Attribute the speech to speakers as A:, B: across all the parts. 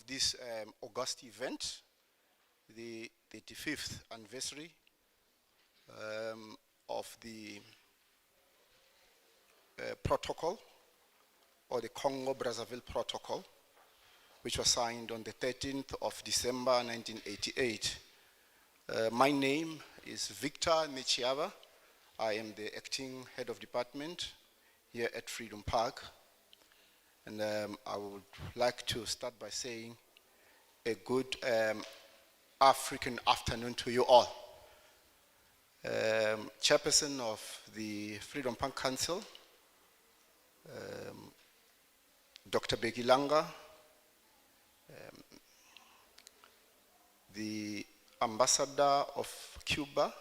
A: of this August event, the 35th anniversary of the protocol, or the Congo-Brazzaville Protocol, which was signed on the 13th of December 1988. My name is Victor Nichiava. I am the acting head of department here at Freedom Park. And I would like to start by saying a good African afternoon to you all. Chairperson of the Freedom Park Council, Dr. Beki Langa, the Ambassador of Cuba,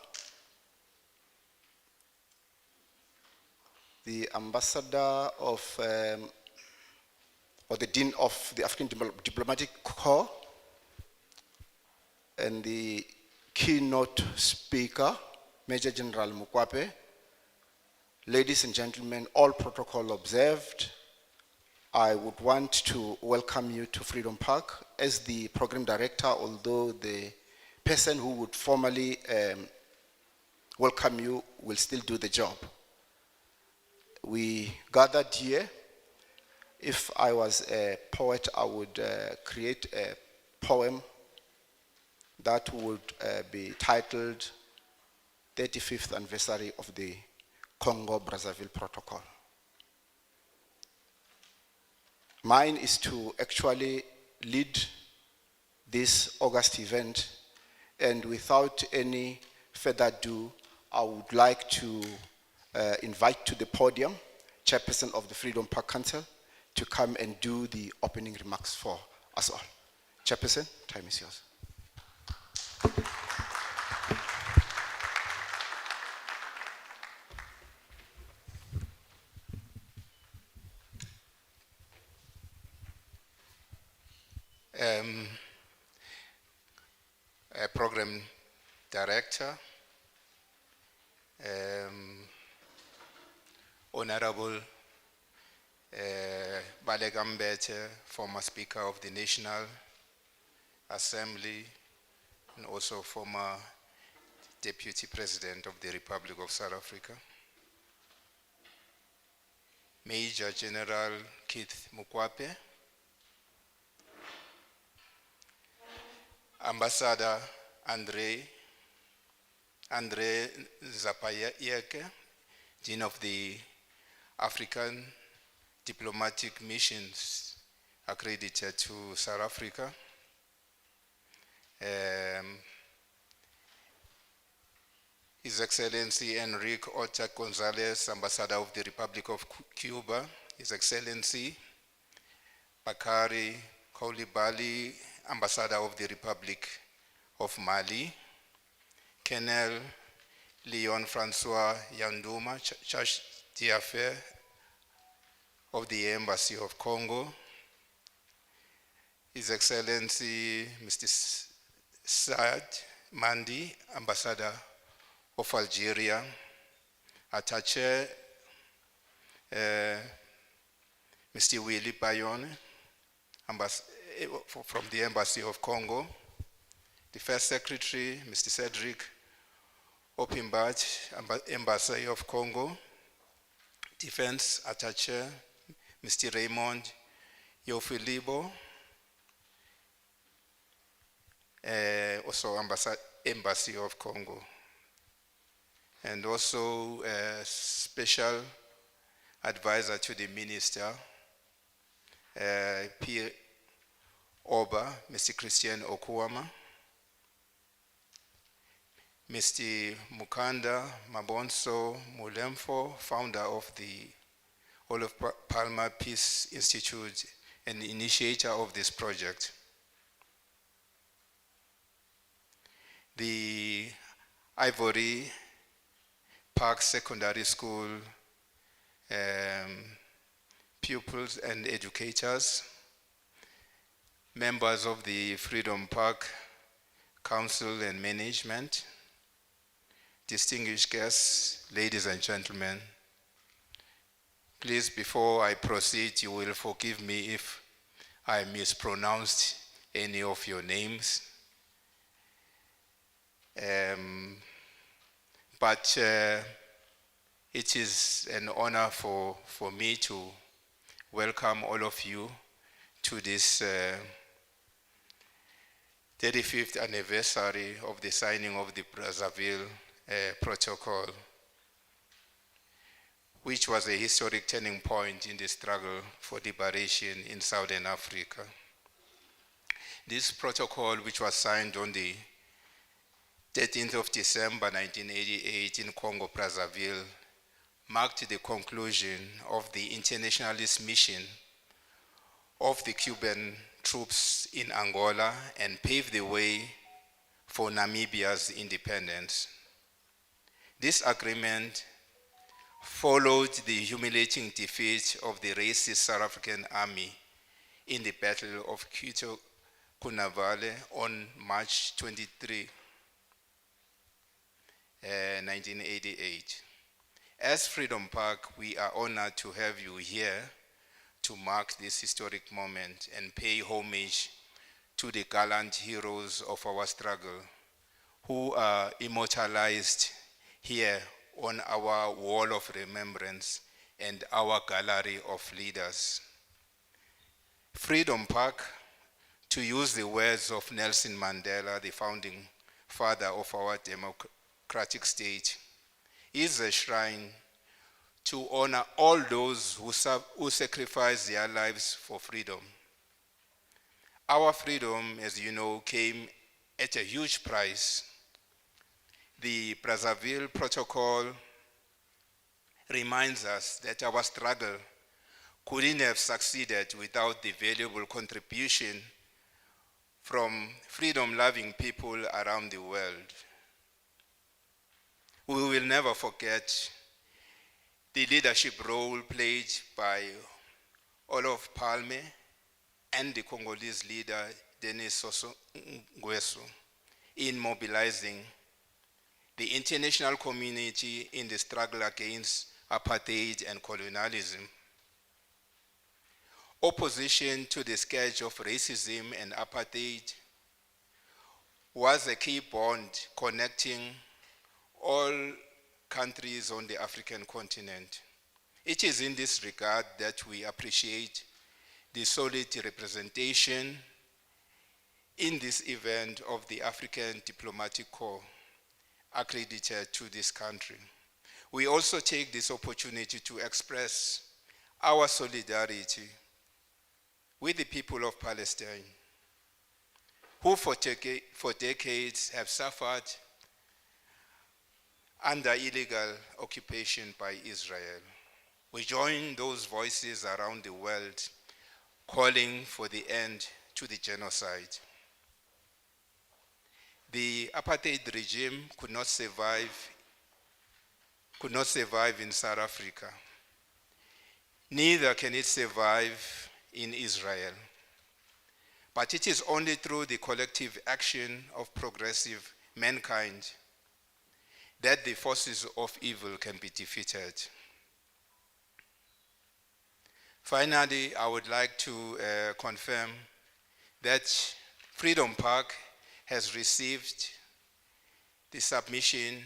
A: the Ambassador of, or the Dean of the African Diplomatic Corps, and the keynote speaker, Major General Mukwape. Ladies and gentlemen, all protocol observed, I would want to welcome you to Freedom Park as the program director, although the person who would formally welcome you will still do the job. We gathered here. If I was a poet, I would create a poem that would be titled 35th Anniversary of the Congo-Brazzaville Protocol. Mine is to actually lead this August event, and without any further ado, I would like to invite to the podium Chairperson of the Freedom Park Council to come and do the opening remarks for us all. Chairperson, time is yours.
B: Program Director, Honorable Balegambete, former Speaker of the National Assembly, and also former Deputy President of the Republic of South Africa, Major General Keith Mukwape, Ambassador Andre Zapayeke, Dean of the African Diplomatic Missions accredited to South Africa, His Excellency Enrique Orta Gonzalez, Ambassador of the Republic of Cuba, His Excellency Bakari Koulibaly, Ambassador of the Republic of Mali, Colonel Leon Francois Yanduma, Charge d'Affaires of the Embassy of Congo, His Excellency Mr. Saad Mandi, Ambassador of Algeria, Attaché Mr. Willy Bayonne, from the Embassy of Congo, the First Secretary, Mr. Cedric Opimbach, Embassy of Congo, Defense Attaché, Mr. Raymond Yofilibo, also Embassy of Congo, and also a special advisor to the Minister, Pierre Oba, Mr. Christian Okuama, Mr. Mukanda Mabonso Mulemfo, founder of the Olof Palme Peace Institute and initiator of this project. The Ivory Park Secondary School pupils and educators, members of the Freedom Park Council and Management, distinguished guests, ladies and gentlemen, please, before I proceed, you will forgive me if I mispronounced any of your names. But it is an honor for me to welcome all of you to this 35th anniversary of the signing of the Brazzaville Protocol, which was a historic turning point in the struggle for liberation in Southern Africa. This protocol, which was signed on the 13th of December 1988 in Congo, Brazzaville, marked the conclusion of the internationalist mission of the Cuban troops in Angola and paved the way for Namibia's independence. This agreement followed the humiliating defeat of the racist South African army in the Battle of Cuba on March 23, 1988. As Freedom Park, we are honored to have you here to mark this historic moment and pay homage to the gallant heroes of our struggle who are immortalized here on our wall of remembrance and our gallery of leaders. Freedom Park, to use the words of Nelson Mandela, the founding father of our democratic state, is a shrine to honor all those who sacrificed their lives for freedom. Our freedom, as you know, came at a huge price. The Brazzaville Protocol reminds us that our struggle couldn't have succeeded without the valuable contribution from freedom-loving people around the world. We will never forget the leadership role played by Olof Palme and the Congolese leader Denis Sassou Nguesso in mobilizing the international community in the struggle against apartheid and colonialism. Opposition to the scourge of racism and apartheid was a key bond connecting all countries on the African continent. It is in this regard that we appreciate the solid representation in this event of the African Diplomatic Corps accredited to this country. We also take this opportunity to express our solidarity with the people of Palestine, who for decades have suffered under illegal occupation by Israel. We join those voices around the world calling for the end to the genocide. The apartheid regime could not survive in South Africa. Neither can it survive in Israel. But it is only through the collective action of progressive mankind that the forces of evil can be defeated. Finally, I would like to confirm that Freedom Park has received the submission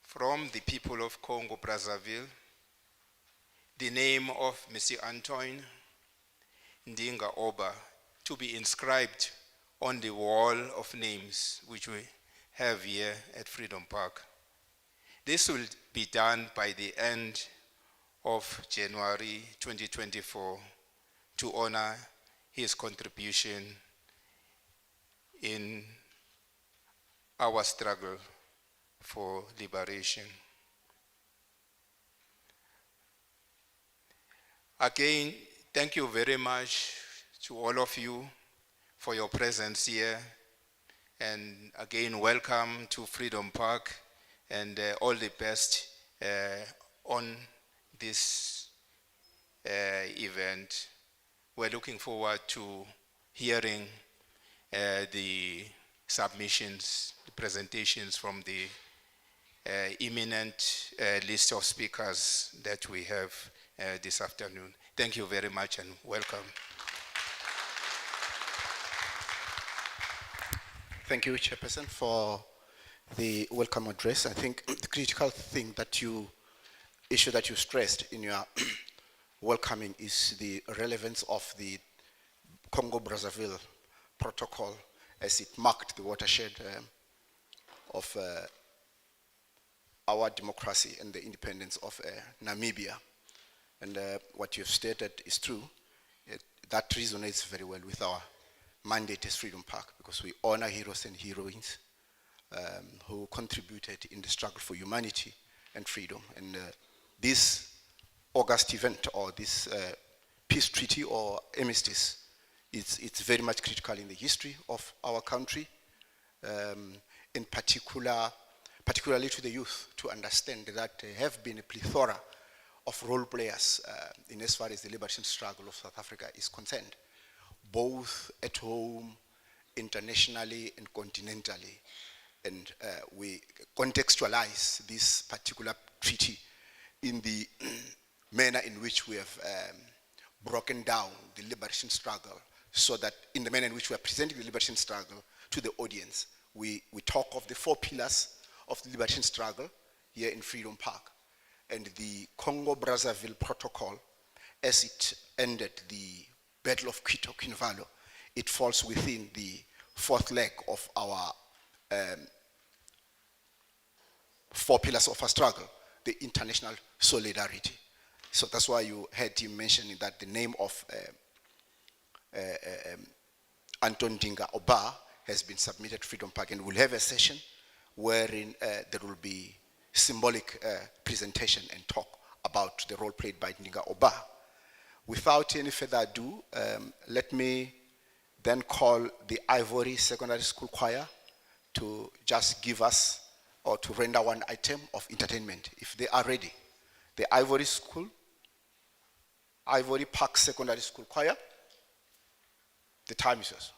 B: from the people of Congo, Brazzaville, the name of Mr. Antoine Ndinga Oba to be inscribed on the wall of names which we have here at Freedom Park. This will be done by the end of January 2024 to honor his contribution in our struggle for liberation. Again, thank you very much to all of you for your presence here. And again, welcome to Freedom Park and all the best on this event. We're looking forward to hearing the submissions, the presentations from the imminent list of speakers that we have this afternoon. Thank you very much and welcome.
A: Thank you, Chairperson, for the welcome address. I think the critical thing issue that you stressed in your welcoming is the relevance of the Congo-Brazzaville Protocol as it marked the watershed of our democracy and the independence of Namibia. And what you've stated is true. That resonates very well with our mandate as Freedom Park, because we honor heroes and heroines who contributed in the struggle for humanity and freedom. And this August event, or this peace treaty or armistice, it's very much critical in the history of our country, in particularly to the youth, to understand that there have been a plethora of role players in as far as the liberation struggle of South Africa is concerned, both at home, internationally, and continentally. And we contextualize this particular treaty in the manner in which we have broken down the liberation struggle, so that in the manner in which we are presenting the liberation struggle to the audience, we talk of the 4 pillars of the liberation struggle here in Freedom Park. And the Congo-Brazzaville Protocol, as it ended the Battle of Quito Kinvalo, it falls within the 4th leg of our 4 pillars of our struggle, the international solidarity. So that's why you heard him mentioning that the name of Anton Dinga Oba has been submitted to Freedom Park, and we'll have a session wherein there will be symbolic presentation and talk about the role played by Dinga Oba. Without any further ado, let me then call the Ivory Secondary School Choir to just give us, or to render one item of entertainment, if they are ready. The Ivory Park Secondary School Choir, the time is yours.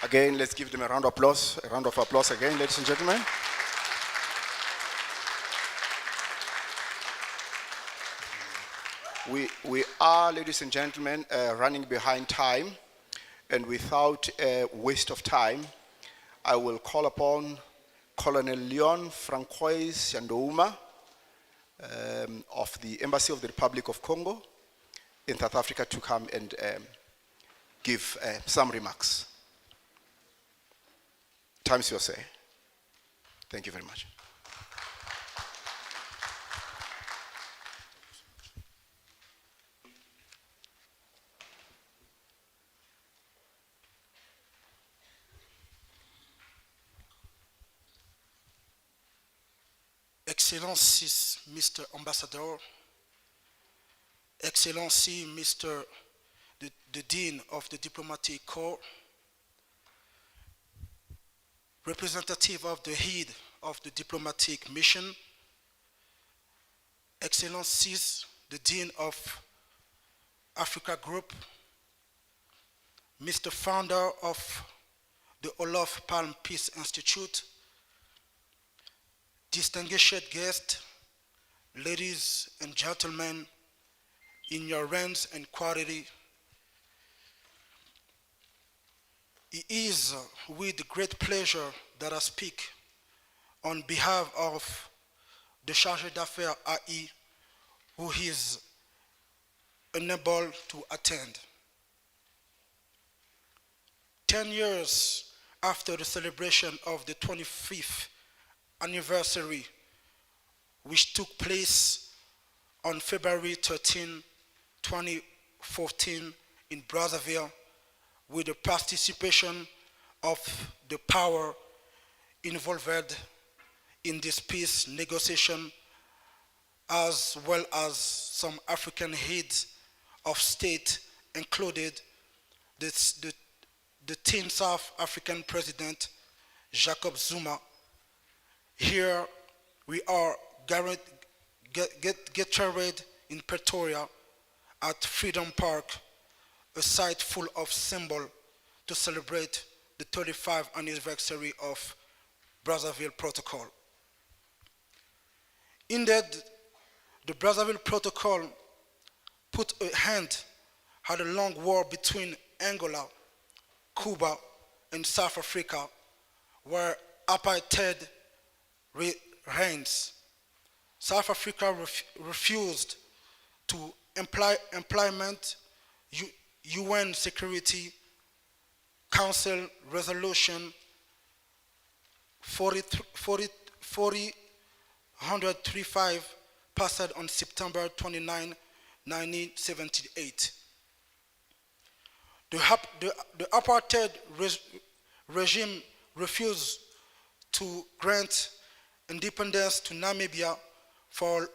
A: Again, let's give them a round of applause. A round of applause again, ladies and gentlemen. We are, ladies and gentlemen, running behind time, and without a waste of time, I will call upon Colonel Leon Francois Yandouma of the Embassy of the Republic of Congo in South Africa to come and give some remarks. Time's your say. Thank you very much.
C: Excellencies, Mr. Ambassador, Excellency, Mr. the Dean of the Diplomatic Corps, representative of the head of the diplomatic mission, Excellencies, the Dean of Africa Group, Mr. Founder of the Olof Palme Peace Institute, distinguished guests, ladies and gentlemen, in your ranks and quality, it is with great pleasure that I speak on behalf of the Chargé d'Affaires AI, who is unable to attend. 10 years after the celebration of the 25th anniversary, which took place on February 13, 2014 in Brazzaville, with the participation of the power involved in this peace negotiation, as well as some African heads of state, included the 10th South African President, Jacob Zuma. Here we are gathered in Pretoria at Freedom Park, a site full of symbols to celebrate the 35th anniversary of Brazzaville Protocol. Indeed, the Brazzaville Protocol put a end at a long war between Angola, Cuba, and South Africa, where apartheid reigns. South Africa refused to implement UN Security Council Resolution 435 passed on September 29, 1978. The apartheid regime refused to grant independence to Namibia for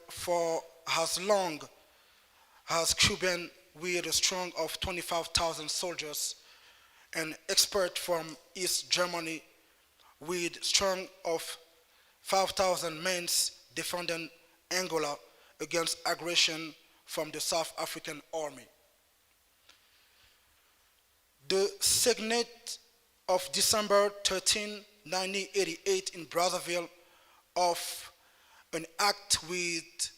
C: as long as Cuban, with a strong of 25,000 soldiers, and experts from East Germany with strong of 5,000 men defending Angola against aggression from the South African army. The signet of December 13, 1988 in Brazzaville of an act which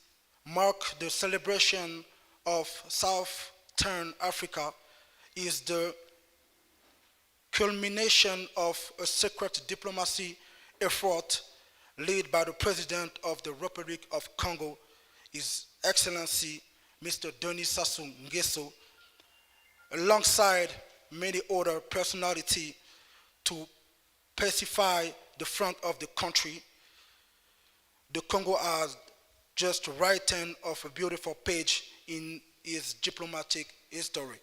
C: marked the celebration of Southern Africa is the culmination of a secret diplomacy effort led by the President of the Republic of Congo, His Excellency Mr. Denis Sassou Nguesso, alongside many other personalities to pacify the front of the country. The Congo has just written of a beautiful page in its diplomatic history.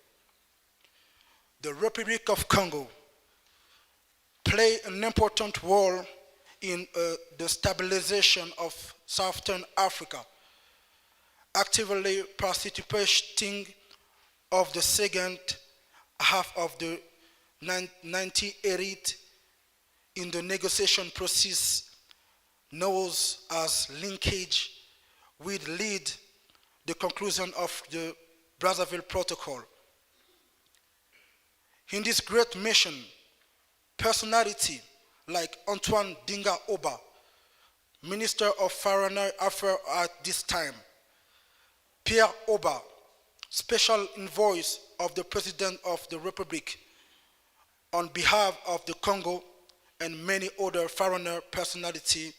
C: The Republic of Congo played an important role in the stabilization of Southern Africa, actively participating of the second half of the 1980s in the negotiation process known as linkage, will lead the conclusion of the Brazzaville Protocol. In this great mission, Personality like Antoine Dinga Oba, Minister of Foreign Affairs at this time, Pierre Oba, Special Envoy of the President of the Republic on behalf of the Congo, and many other foreigner personalities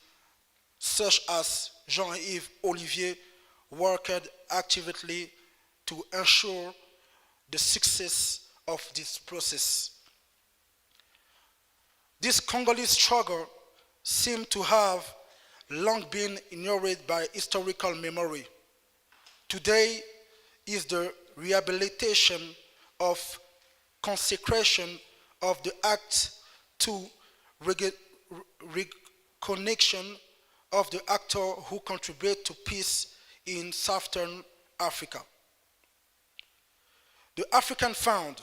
C: such as Jean-Yves Olivier worked actively to ensure the success of this process. This Congolese struggle seemed to have long been ignored by historical memory. Today is the rehabilitation of consecration of the act to reconnection of the actor who contribute to peace in Southern Africa. The African Fund,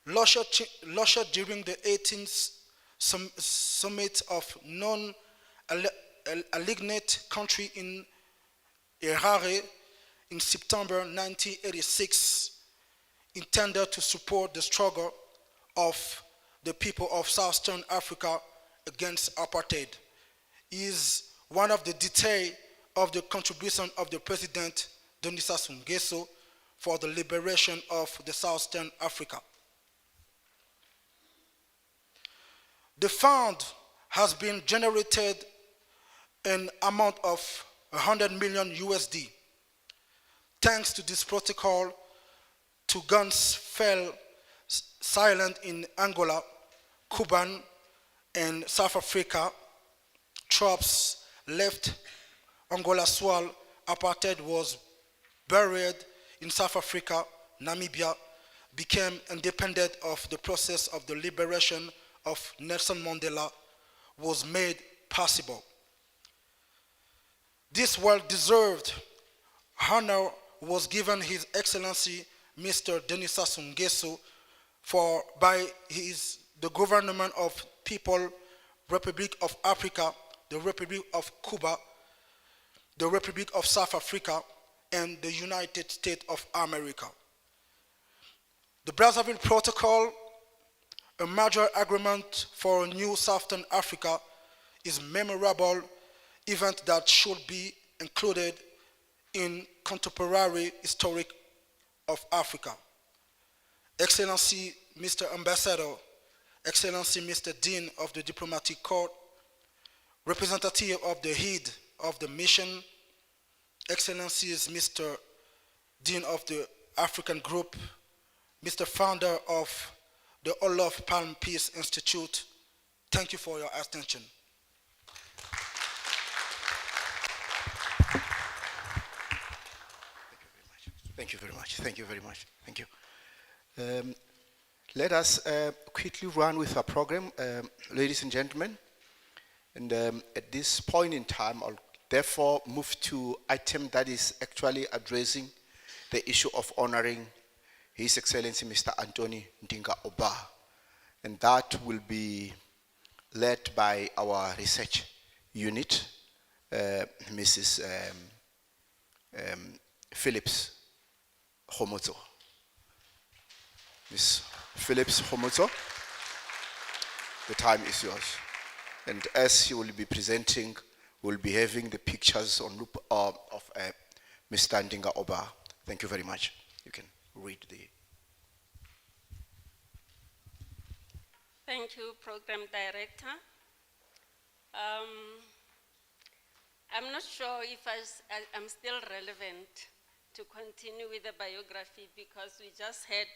C: launched during the 18th Summit of Non-Aligned Country in Harare in September 1986, intended to support the struggle of the people of Southern Africa against apartheid, is one of the details of the contribution of the President Denis Sassou Nguesso for the liberation of the Southern Africa. The fund has been generated an amount of 100 million USD. Thanks to this protocol, two guns fell silent in Angola, Cuba, and South Africa. Troops left Angola while apartheid was buried in South Africa. Namibia became independent of the process of the liberation of Nelson Mandela was made possible. This well-deserved honor was given His Excellency Mr. Denis Sassou Nguesso by the government of People, Republic of Africa, the Republic of Cuba, the Republic of South Africa, and the United States of America. The Brazzaville Protocol, a major agreement for a new Southern Africa, is a memorable event that should be included in contemporary history of Africa. Excellency Mr. Ambassador, Excellency Mr. Dean of the Diplomatic Corps, representative of the head of the mission, Excellencies Mr. Dean of the African Group, Mr. Founder of the Olof Palme Peace Institute, thank you for your attention.
A: Thank you very much. Thank you very much. Thank you. Let us quickly run with our program, ladies and gentlemen. And at this point in time, I'll therefore move to item that is actually addressing the issue of honoring His Excellency Mr. Anthony Ndinga Oba. And that will be led by our research unit, Mrs. Phillips Homozo. Ms. Phillips Homozo, the time is yours. And as you will be presenting, we'll be having the pictures on loop of Mr. Ndinga Oba. Thank you very much. You can read the...
D: Thank you, Program Director. I'm not sure if I'm still relevant to continue with the biography because we just had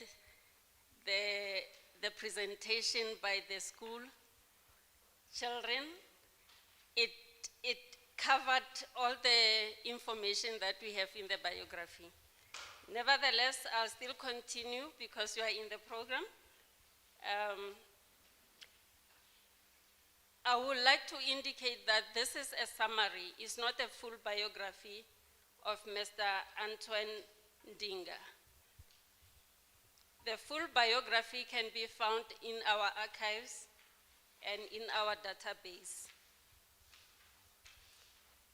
D: the presentation by the school children. It covered all the information that we have in the biography. Nevertheless, I'll still continue because you are in the program. I would like to indicate that this is a summary, it's not a full biography of Mr. Antoine Ndinga. The full biography can be found in our archives and in our database.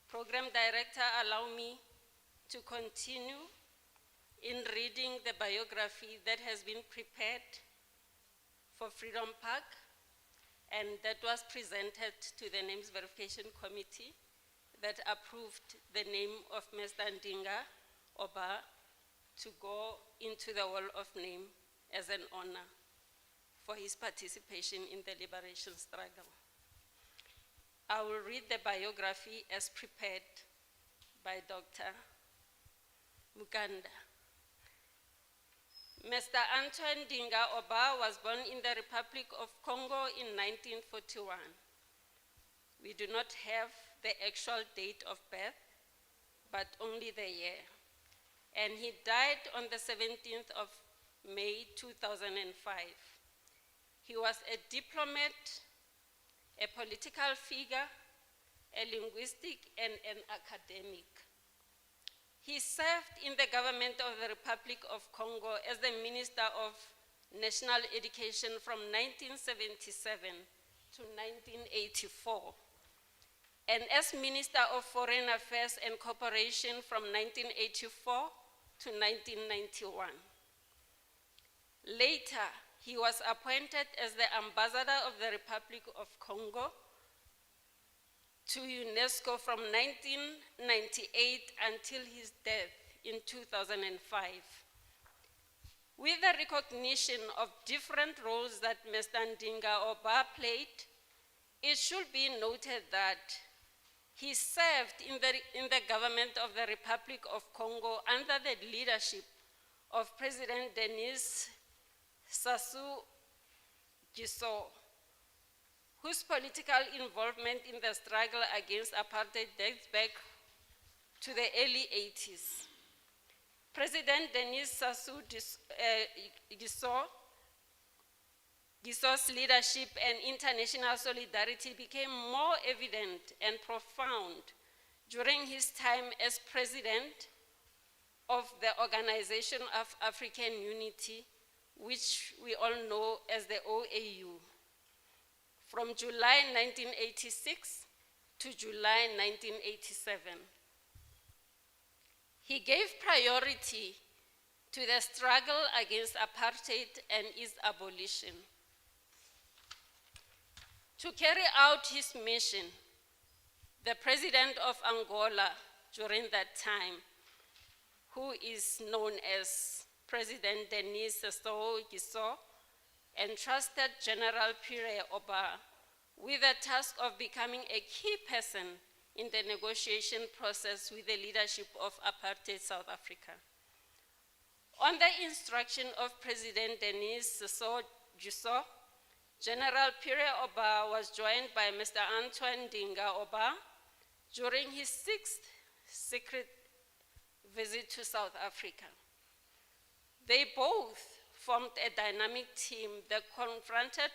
D: Program Director, allow me to continue in reading the biography that has been prepared for Freedom Park, and that was presented to the Names Verification Committee that approved the name of Mr. Ndinga Oba to go into the Wall of Name as an honor for his participation in the liberation struggle. I will read the biography as prepared by Dr. Mukanda. Mr. Antoine Ndinga Oba was born in the Republic of Congo in 1941. We do not have the actual date of birth, but only the year. And he died on the 17th of May 2005. He was a diplomat, a political figure, a linguistic, and an academic. He served in the government of the Republic of Congo as the Minister of National Education from 1977 to 1984, and as Minister of Foreign Affairs and Cooperation from 1984 to 1991. Later, he was appointed as the Ambassador of the Republic of Congo to UNESCO from 1998 until his death in 2005. With the recognition of different roles that Mr. Ndinga Oba played, it should be noted that he served in the government of the Republic of Congo under the leadership of President Denis Sassou Nguesso, whose political involvement in the struggle against apartheid dates back to the early 80s. President Denis Sassou Nguesso's leadership and international solidarity became more evident and profound during his time as president of the Organization of African Unity, which we all know as the OAU, from July 1986 to July 1987. He gave priority to the struggle against apartheid and its abolition. To carry out his mission, the president of Angola during that time, who is known as President Denis Sassou Nguesso, entrusted General Pierre Oba with the task of becoming a key person in the negotiation process with the leadership of apartheid South Africa. On the instruction of President Denis Sassou Nguesso, General Pierre Oba was joined by Mr. Antoine Ndinga Oba during his 6th secret visit to South Africa. They both formed a dynamic team that confronted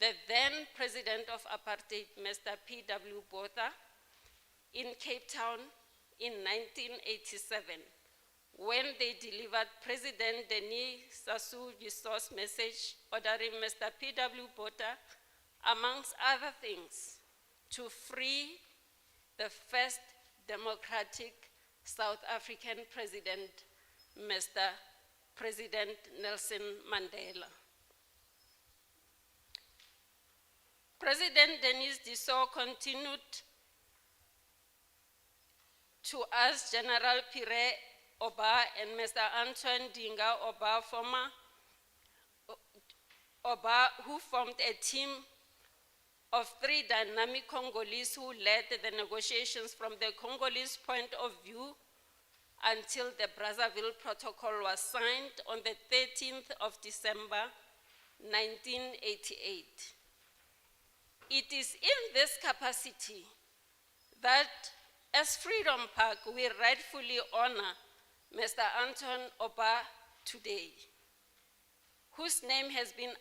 D: the then president of apartheid, Mr. P.W. Botha, in Cape Town in 1987, when they delivered President Denis Sassou Nguesso's message ordering Mr. P.W. Botha, amongst other things, to free the first democratic South African president, Mr. President Nelson Mandela. President Denis Nguesso continued to ask General Pierre Oba and Mr. Antoine Ndinga Oba, who formed a team of 3 dynamic Congolese who led the negotiations from the Congolese point of view until the Brazzaville Protocol was signed on the 13th of December, 1988. It is in this capacity that, as Freedom Park, we rightfully honor Mr. Antoine Oba today, whose name has been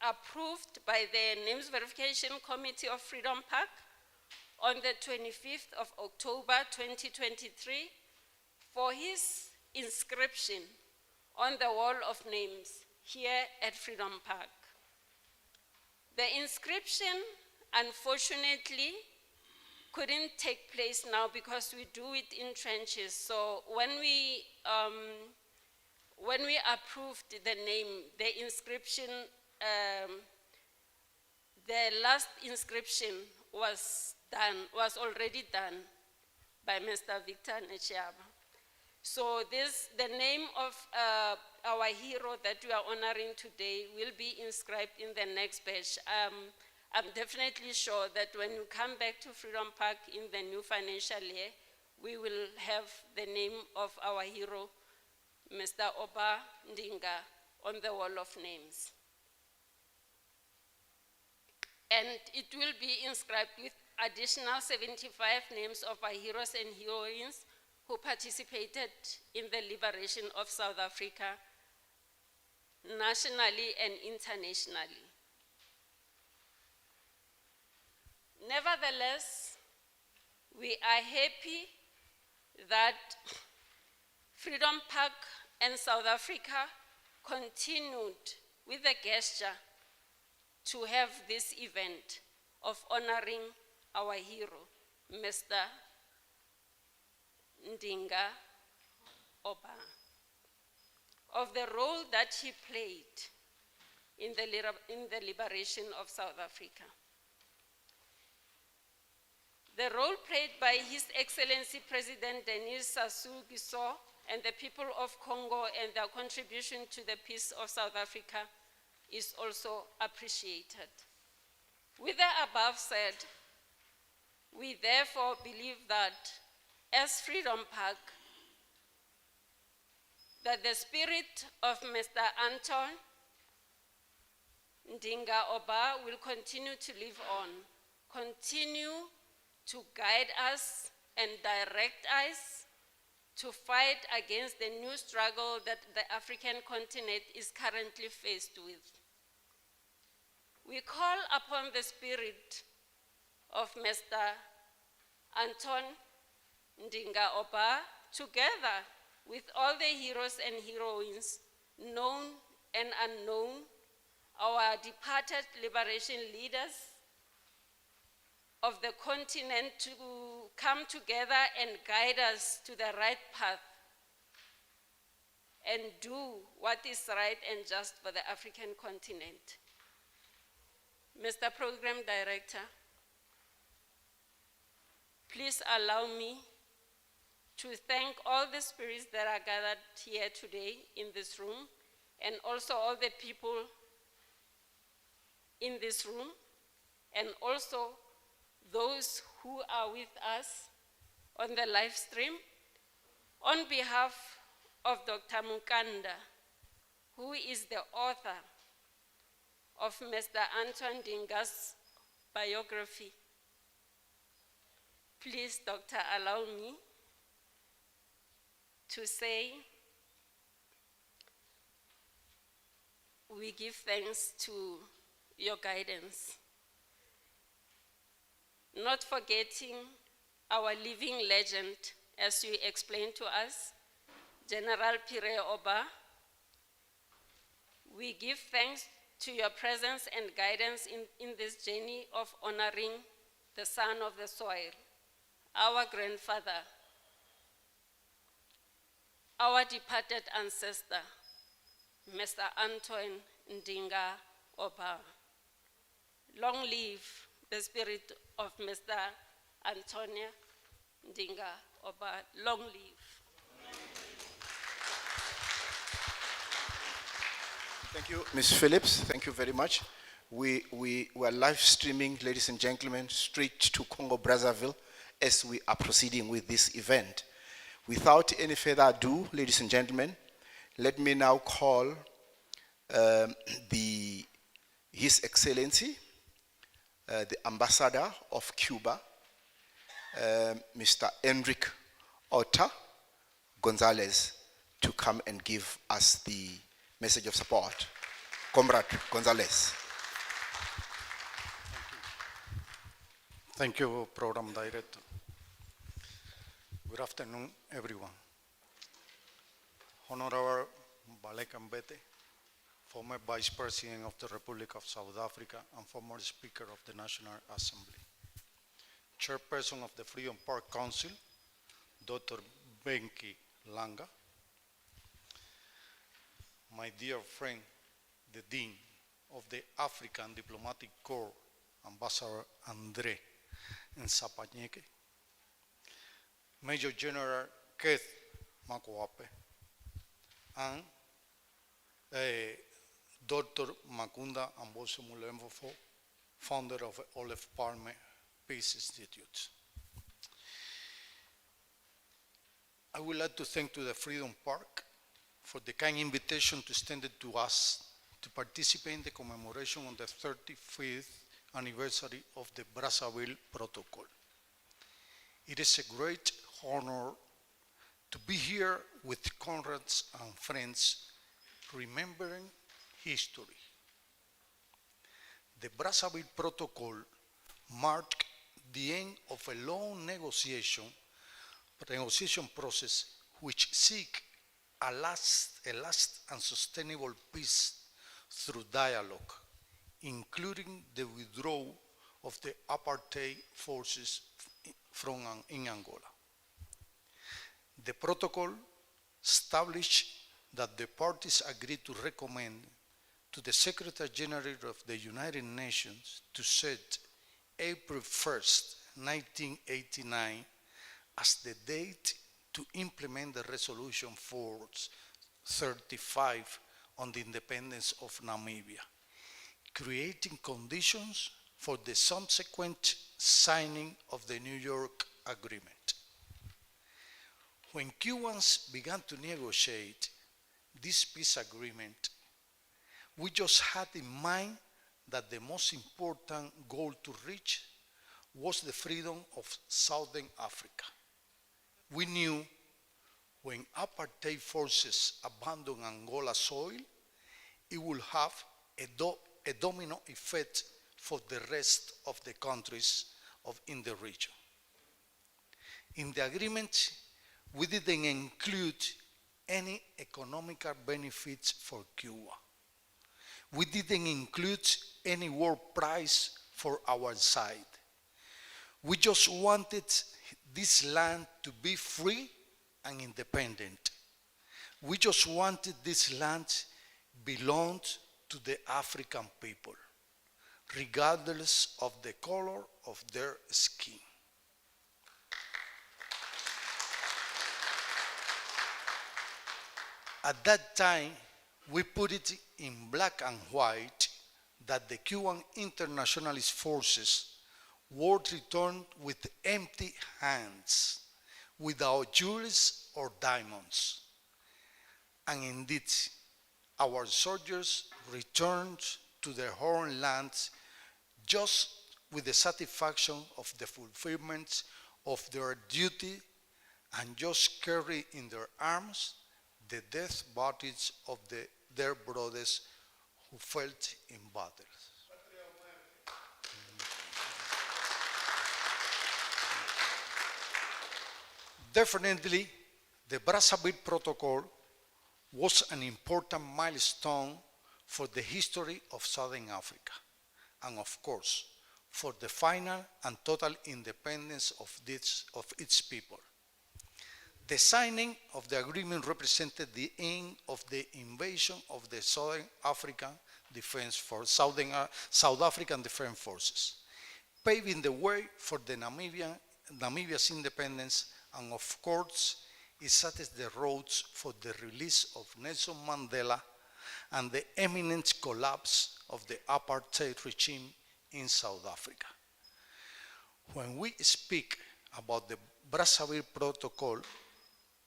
D: approved by the Names Verification Committee of Freedom Park on the 25th of October 2023 for his inscription on the Wall of Names here at Freedom Park. The inscription, unfortunately, couldn't take place now because we do it in trenches. So when we approved the name, the inscription the last inscription was already done by Mr. Victor Nechiaba. So the name of our hero that we are honoring today will be inscribed in the next batch. I'm definitely sure that when you come back to Freedom Park in the new financial year, we will have the name of our hero, Mr. Oba Ndinga, on the wall of names. And it will be inscribed with additional 75 names of our heroes and heroines who participated in the liberation of South Africa, nationally and internationally. Nevertheless, we are happy that Freedom Park and South Africa continued with the gesture to have this event of honoring our hero, Mr. Ndinga Oba, of the role that he played in the liberation of South Africa. The role played by His Excellency President Denis Sassou Nguesso and the people of Congo and their contribution to the peace of South Africa is also appreciated. With the above said, we therefore believe that as Freedom Park, that the spirit of Mr. Anton Ndinga Oba will continue to live on, continue to guide us and direct us to fight against the new struggle that the African continent is currently faced with. We call upon the spirit of Mr. Anton Ndinga Oba, together with all the heroes and heroines, known and unknown, our departed liberation leaders of the continent, to come together and guide us to the right path and do what is right and just for the African continent. Mr. Program Director, please allow me to thank all the spirits that are gathered here today in this room, and also all the people in this room, and also those who are with us on the live stream. On behalf of Dr. Mukanda, who is the author of Mr. Anton Ndinga's biography, please, Doctor, allow me to say we give thanks to your guidance, not forgetting our living legend, as you explained to us, General Pire Oba. We give thanks to your presence and guidance in this journey of honoring the son of the soil, our grandfather, our departed ancestor, Mr. Anton Ndinga Oba. Long live the spirit of Mr. Antonia Ndinga Oba. Long live.
A: Thank you, Ms. Phillips. Thank you very much. We are live streaming, ladies and gentlemen, straight to Congo, Brazzaville, as we are proceeding with this event. Without any further ado, ladies and gentlemen, let me now call His Excellency, the Ambassador of Cuba, Mr. Enrique Ota Gonzalez, to come and give us the message of support. Comrade Gonzalez.
E: Thank you, Program Director. Good afternoon, everyone. Honorable Balek Mbete, former Vice President of the Republic of South Africa and former Speaker of the National Assembly. Chairperson of the Freedom Park Council, Dr. Benki Langa. My dear friend, the Dean of the African Diplomatic Corps, Ambassador André Nsapañeke, Major General Keith Makwape, and Dr. Makunda Amboso Mulemfo, founder of Olive Palme Peace Institute. I would like to thank to the Freedom Park for the kind invitation extended to us to participate in the commemoration on the 35th anniversary of the Brazzaville Protocol. It is a great honor to be here with comrades and friends remembering history. The Brazzaville Protocol marked the end of a long negotiation process which seek a last and sustainable peace through dialogue, including the withdrawal of the apartheid forces in Angola. The protocol established that the parties agreed to recommend to the Secretary General of the United Nations to set April 1st, 1989 as the date to implement the Resolution 435 on the independence of Namibia, creating conditions for the subsequent signing of the New York Agreement. When Cubans began to negotiate this peace agreement, we just had in mind that the most important goal to reach was the freedom of Southern Africa. We knew when apartheid forces abandoned Angola's soil, it would have a domino effect for the rest of the countries in the region. In the agreement, we didn't include any economical benefits for Cuba. We didn't include any world prize for our side. We just wanted this land to be free and independent. We just wanted this land belonged to the African people, regardless of the color of their skin. At that time, we put it in black and white that the Cuban internationalist forces would return with empty hands, without jewels or diamonds. And indeed, our soldiers returned to their homelands just with the satisfaction of the fulfillment of their duty and just carry in their arms the death bodies of their brothers who fell in battle. Definitely, the Brazzaville Protocol was an important milestone for the history of Southern Africa, and of course, for the final and total independence of its people. The signing of the agreement represented the end of the invasion of the South African Defense Forces, paving the way for the Namibia's independence, and of course, it set the roads for the release of Nelson Mandela and the imminent collapse of the apartheid regime in South Africa. When we speak about the Brazzaville Protocol,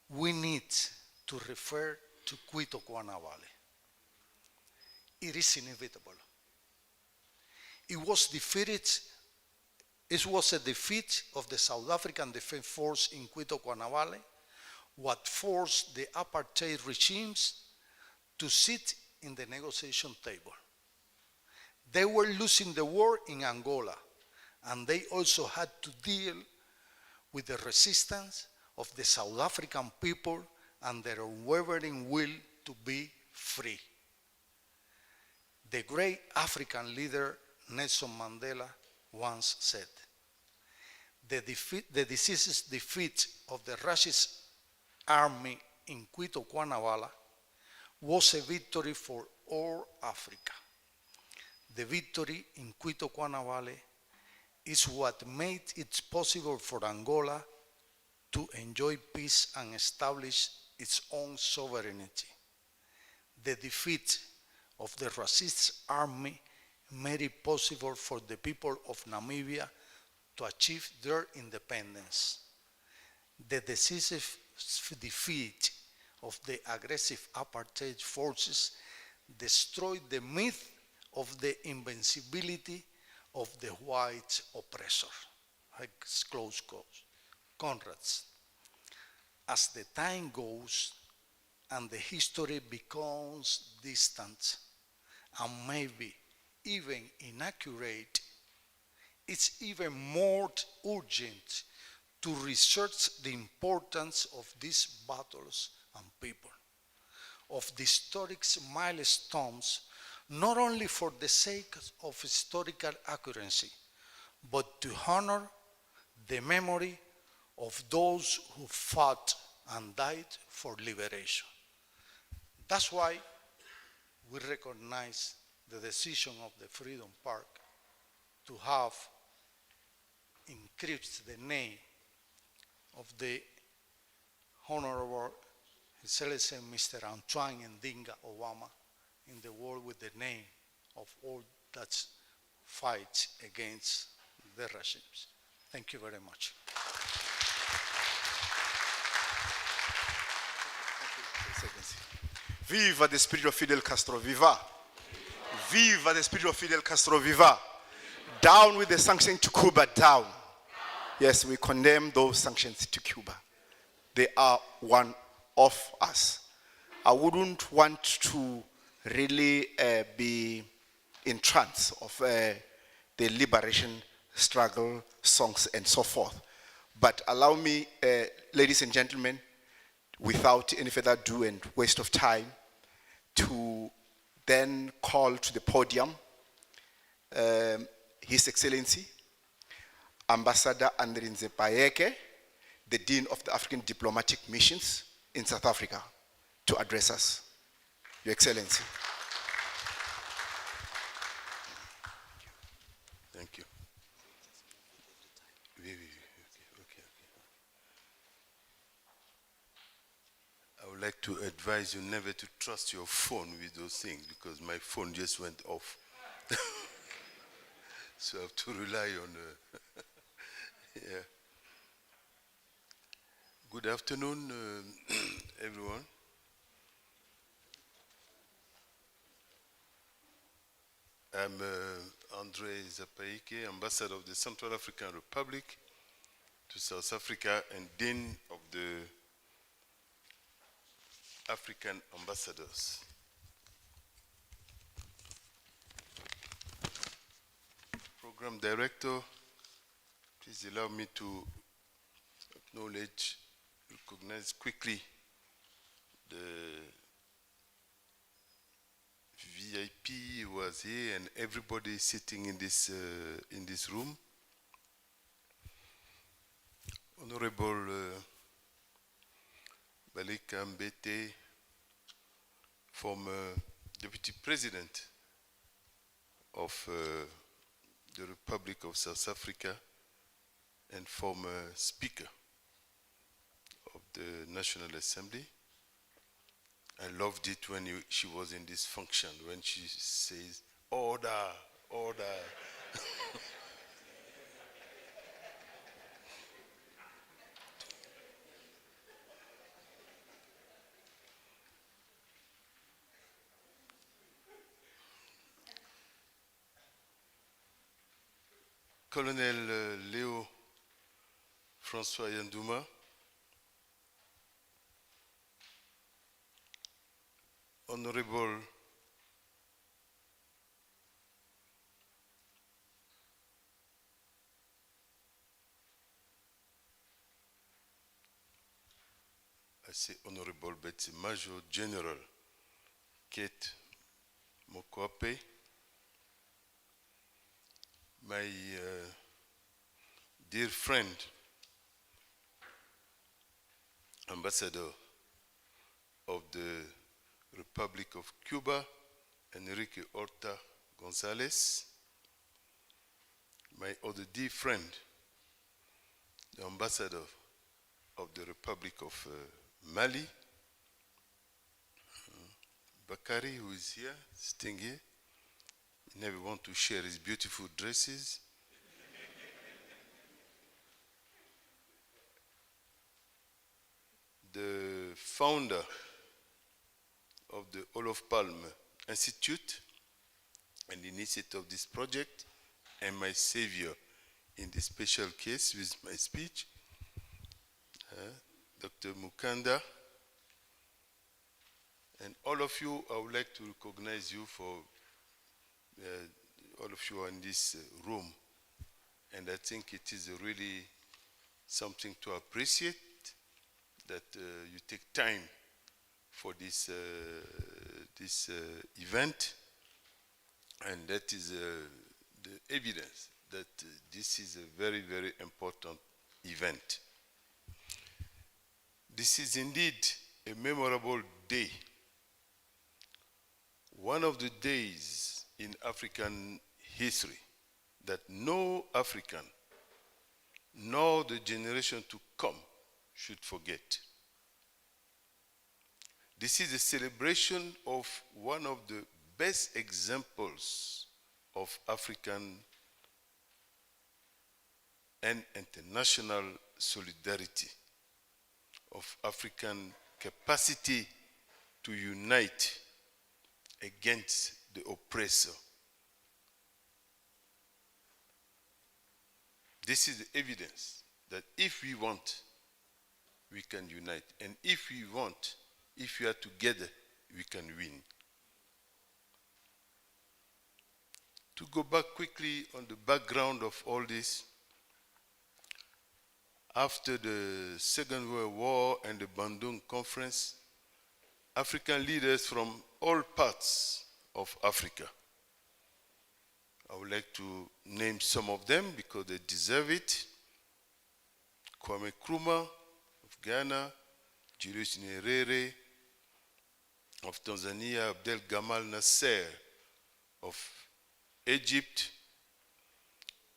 E: we need to refer to Cuito Cuanavale. It is inevitable. It was a defeat of the South African Defense Force in Cuito Cuanavale, what forced the apartheid regimes to sit in the negotiation table. They were losing the war in Angola, and they also had to deal with the resistance of the South African people and their unwavering will to be free. The great African leader Nelson Mandela once said, the decisive defeat of the racist army in Cuito Cuanavale was a victory for all Africa. The victory in Quito-Cuana Valley is what made it possible for Angola to enjoy peace and establish its own sovereignty. The defeat of the racist army made it possible for the people of Namibia to achieve their independence. The decisive defeat of the aggressive apartheid forces destroyed the myth of the invincibility of the white oppressor. Close quotes. Conrad's. As the time goes and the history becomes distant and maybe even inaccurate, it's even more urgent to research the importance of these battles and people, of the historic milestones, not only for the sake of historical accuracy, but to honor the memory of those who fought and died for liberation. That's why we recognize the decision of the Freedom Park to have encrypted the name of the Honorable His Excellency Mr. Antoine Ndinga Obama in the world with the name of all that fight against the regimes. Thank you very much.
A: Viva the spirit of Fidel Castro, viva! Viva the spirit of Fidel Castro, viva! Down with the sanctions to Cuba, down. Yes, we condemn those sanctions to Cuba. They are one of us. I wouldn't want to really be in trance of the liberation struggle songs and so forth. But allow me, ladies and gentlemen, without any further ado and waste of time, to then call to the podium His Excellency Ambassador Andrinze Payeke, the Dean of the African Diplomatic Missions in South Africa, to address us. Your Excellency.
F: Thank you. Okay. I would like to advise you never to trust your phone with those things, because my phone just went off. So I have to rely on yeah. Good afternoon, everyone. I'm Andre Zapaike, Ambassador of the Central African Republic to South Africa and Dean of the African Ambassadors. Program Director, please allow me to acknowledge, recognize quickly the VIP was here and everybody sitting in this room. Honorable Baleka Mbete, former Deputy President of the Republic of South Africa and former Speaker of the National Assembly. I loved it when she was in this function, when she says, order, order. Colonel Léo François Yandouma, Honorable I say Honorable, but it's Major General Kate Mokwape, my dear friend, Ambassador of the Republic of Cuba, Enrique Horta Gonzalez, my other dear friend, the ambassador of the Republic of Mali, Bakari, who is here, sitting here. He never want to share his beautiful dresses. The founder of the Olof Palme Institute and the initiator of this project, and my savior in this special case with my speech, Dr. Mukanda. And all of you, I would like to recognize you for all of you are in this room. And I think it is really something to appreciate that you take time for this, this event. And that is the evidence that this is a very, very important event. This is indeed a memorable day. One of the days in African history that no African, nor the generation to come, should forget. This is a celebration of one of the best examples of African and international solidarity, of African capacity to unite against the oppressor. This is the evidence that if we want, we can unite. And if we want, if we are together, we can win. To go back quickly on the background of all this, after the Second World War and the Bandung Conference, African leaders from all parts of Africa, I would like to name some of them because they deserve it. Kwame Nkrumah of Ghana, Julius Nyerere of Tanzania, Abdel Gamal Nasser of Egypt,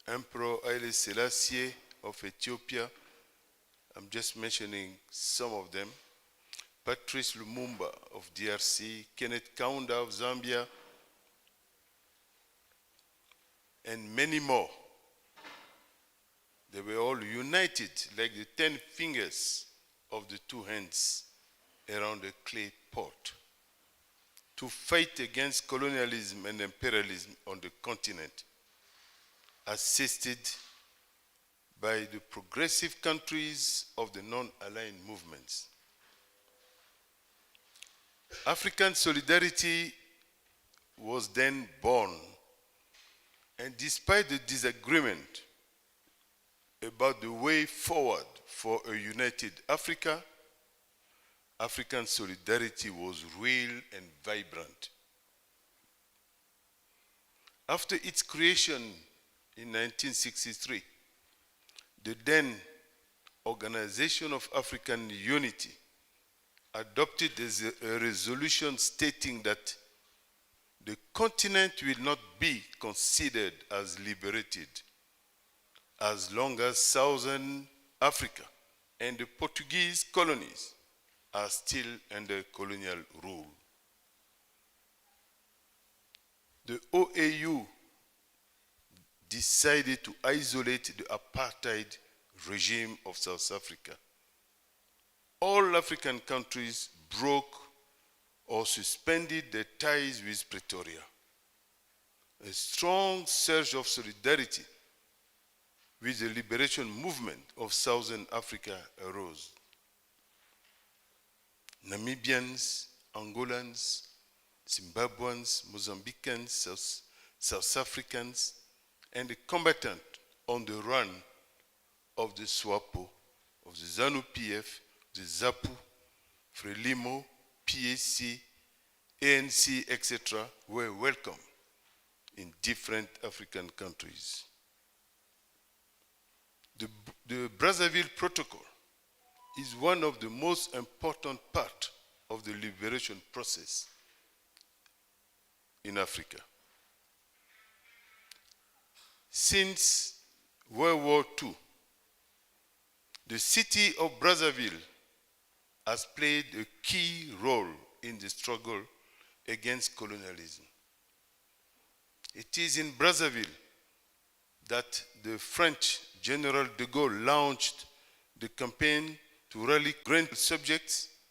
F: Emperor Haile Selassie of Ethiopia. I'm just mentioning some of them. Patrice Lumumba of DRC, Kenneth Kaunda of Zambia, and many more. They were all united like the 10 fingers of the two hands around a clay pot to fight against colonialism and imperialism on the continent, assisted by the progressive countries of the non-aligned movements. African solidarity was then born, and despite the disagreement about the way forward for a united Africa, African solidarity was real and vibrant. After its creation in 1963, the then Organization of African Unity adopted a resolution stating that the continent will not be considered as liberated as long as Southern Africa and the Portuguese colonies are still under colonial rule. The OAU decided to isolate the apartheid regime of South Africa. All African countries broke or suspended their ties with Pretoria. A strong surge of solidarity with the liberation movement of Southern Africa arose. Namibians, Angolans, Zimbabweans, Mozambicans, South Africans, and the combatant on the run of the SWAPO, of the ZANU-PF, the ZAPU, FRELIMO, PAC, ANC, etc., were welcome in different African countries. The Brazzaville Protocol is one of the most important parts of the liberation process in Africa. Since World War II, the city of Brazzaville has played a key role in the struggle against colonialism. It is in Brazzaville that the French General de Gaulle launched the campaign to rally grain subjects